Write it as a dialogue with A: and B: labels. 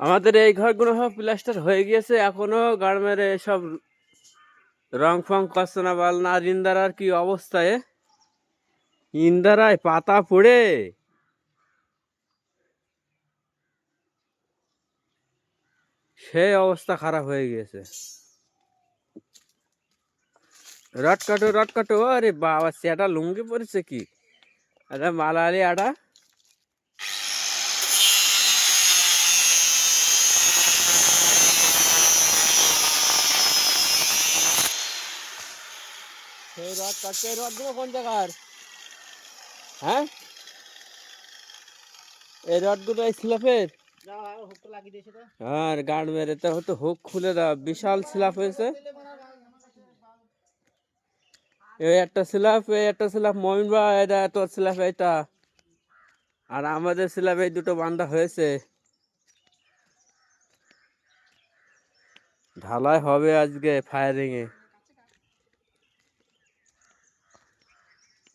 A: আমাদের এই ঘরগুলো সব প্লাস্টার হয়ে গিয়েছে, এখনো গার্মের সব রং ফং করছে না। বল না ইন্দারার কি অবস্থায়, ইন্দারায় পাতা পড়ে সেই অবস্থা খারাপ হয়ে গিয়েছে। রড কাটো, আরে বাবা সেটা লুঙ্গি পড়েছে কি, আরে মালালি আটা। সেই রড কাটছে, এই রডগুলো কোন জায়গার? হ্যাঁ, এই রডগুলো এই স্ল্যাপের। আর গার্ড মেরে তো হতো, হুক খুলে দাও, বিশাল স্ল্যাপ হয়েছে। এই একটা স্ল্যাপ মমিন বা এটা তোর স্ল্যাপ এটা, আর আমাদের স্ল্যাপ এই দুটো বান্ধা হয়েছে। ঢালাই হবে আজকে ফায়ারিং এ।